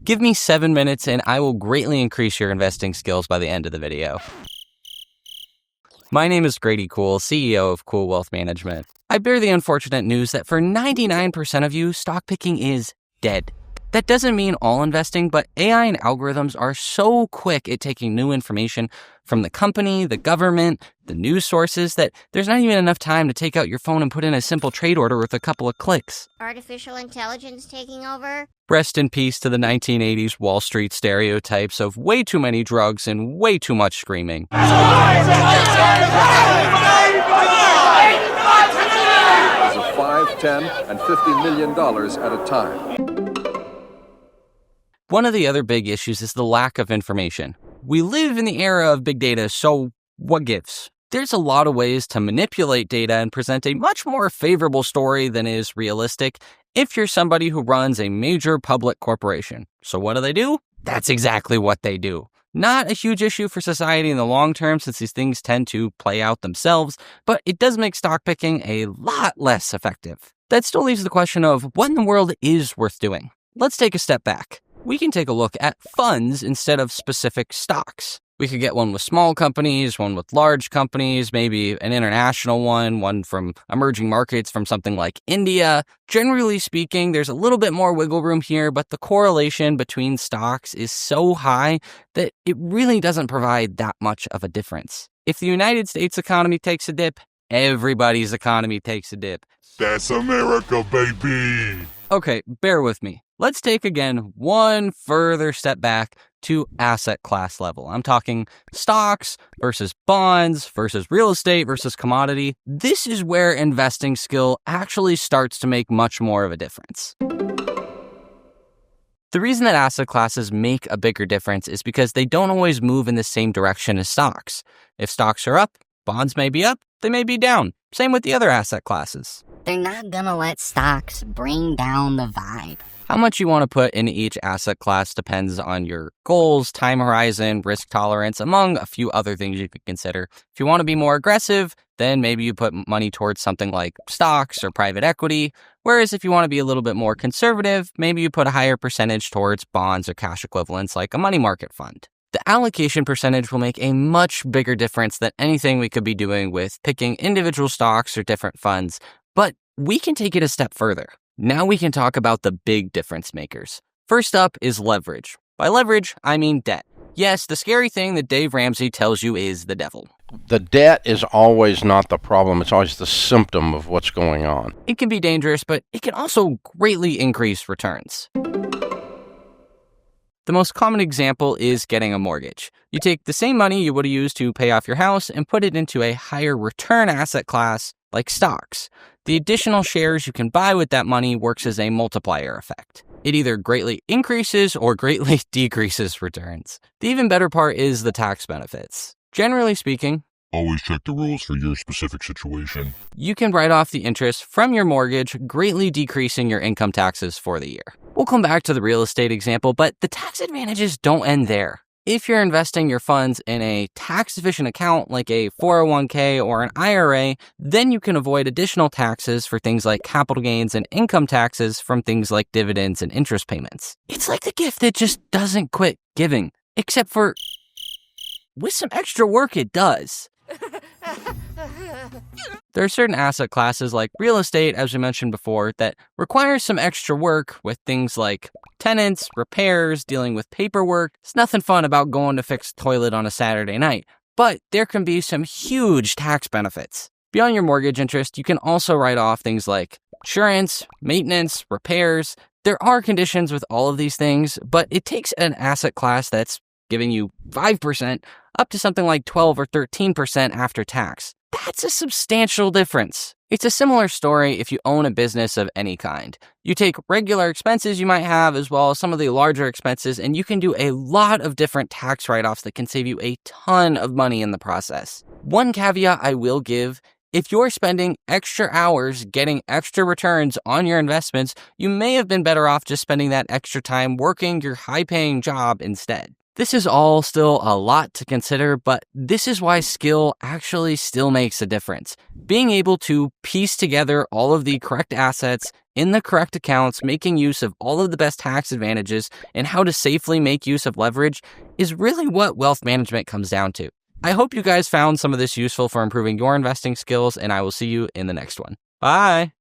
Give me 7 minutes and I will greatly increase your investing skills by the end of the video. My name is Grady Cool, CEO of Cool Wealth Management. I bear the unfortunate news that for 99% of you, stock picking is dead. That doesn't mean all investing, but AI and algorithms are so quick at taking new information from the company, the government, the news sources that there's not even enough time to take out your phone and put in a simple trade order with a couple of clicks. Artificial intelligence taking over? Rest in peace to the 1980s Wall Street stereotypes of way too many drugs and way too much screaming. 5, 10, and $50 million at a time. One of the other big issues is the lack of information. We live in the era of big data, so what gives? There's a lot of ways to manipulate data and present a much more favorable story than is realistic if you're somebody who runs a major public corporation. So what do? That's exactly what they do. Not a huge issue for society in the long term since these things tend to play out themselves, but it does make stock picking a lot less effective. That still leaves the question of what in the world is worth doing. Let's take a step back. We can take a look at funds instead of specific stocks. We could get one with small companies, one with large companies, maybe an international one from emerging markets from something like India. Generally speaking, there's a little bit more wiggle room here, but the correlation between stocks is so high that it really doesn't provide that much of a difference. If the United States economy takes a dip, everybody's economy takes a dip. That's America, baby! Okay, bear with me. Let's take again one further step back to asset class level. I'm talking stocks versus bonds versus real estate versus commodity. This is where investing skill actually starts to make much more of a difference. The reason that asset classes make a bigger difference is because they don't always move in the same direction as stocks. If stocks are up, bonds may be up, they may be down. Same with the other asset classes. They're not gonna let stocks bring down the vibe. How much you want to put in each asset class depends on your goals, time horizon, risk tolerance, among a few other things you could consider. If you want to be more aggressive, then maybe you put money towards something like stocks or private equity. Whereas if you want to be a little bit more conservative, maybe you put a higher percentage towards bonds or cash equivalents like a money market fund. The allocation percentage will make a much bigger difference than anything we could be doing with picking individual stocks or different funds. But we can take it a step further. Now we can talk about the big difference makers. First up is leverage. By leverage, I mean debt. Yes, the scary thing that Dave Ramsey tells you is the devil. The debt is always not the problem. It's always the symptom of what's going on. It can be dangerous, but it can also greatly increase returns. The most common example is getting a mortgage. You take the same money you would have used to pay off your house and put it into a higher return asset class like stocks. The additional shares you can buy with that money works as a multiplier effect. It either greatly increases or greatly decreases returns. The even better part is the tax benefits. Generally speaking, always check the rules for your specific situation. You can write off the interest from your mortgage, greatly decreasing your income taxes for the year. We'll come back to the real estate example, but the tax advantages don't end there. If you're investing your funds in a tax-efficient account like a 401k or an IRA, then you can avoid additional taxes for things like capital gains and income taxes from things like dividends and interest payments. It's like the gift that just doesn't quit giving, except for with some extra work it does. There are certain asset classes like real estate, as we mentioned before, that require some extra work with things like tenants, repairs, dealing with paperwork. It's nothing fun about going to fix the toilet on a Saturday night, but there can be some huge tax benefits. Beyond your mortgage interest, you can also write off things like insurance, maintenance, repairs. There are conditions with all of these things, but it takes an asset class that's giving you 5% up to something like 12 or 13% after tax. That's a substantial difference. It's a similar story if you own a business of any kind. You take regular expenses you might have as well as some of the larger expenses, and you can do a lot of different tax write-offs that can save you a ton of money in the process. One caveat I will give: if you're spending extra hours getting extra returns on your investments, you may have been better off just spending that extra time working your high-paying job instead. This is all still a lot to consider, but this is why skill actually still makes a difference. Being able to piece together all of the correct assets in the correct accounts, making use of all of the best tax advantages, and how to safely make use of leverage is really what wealth management comes down to. I hope you guys found some of this useful for improving your investing skills, and I will see you in the next one. Bye!